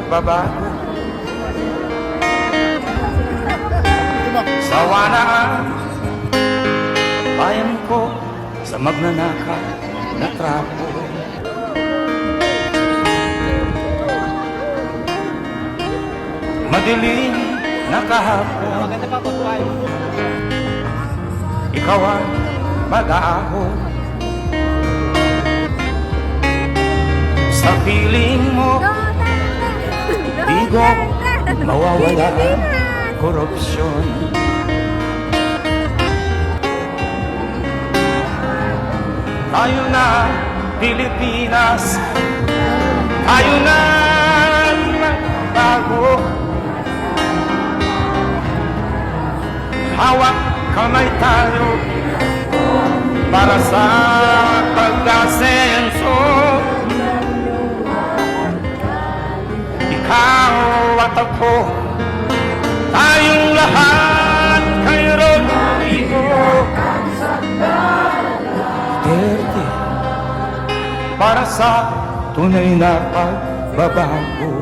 pagbabago. Sawa na ang bayan ko sa magnanakaw na trapo. Madilim na kahapon, ikaw ang mag-aahon. Sa piling mo, di ko mawawala ang korupsyon. Tayo na Pilipinas, tayo na bago. Hawak kamay tayo para sa pag-asenso. Ikaw at ako, tayong lahat kay Rodrigo Duterte, para sa tunay na pagbabago.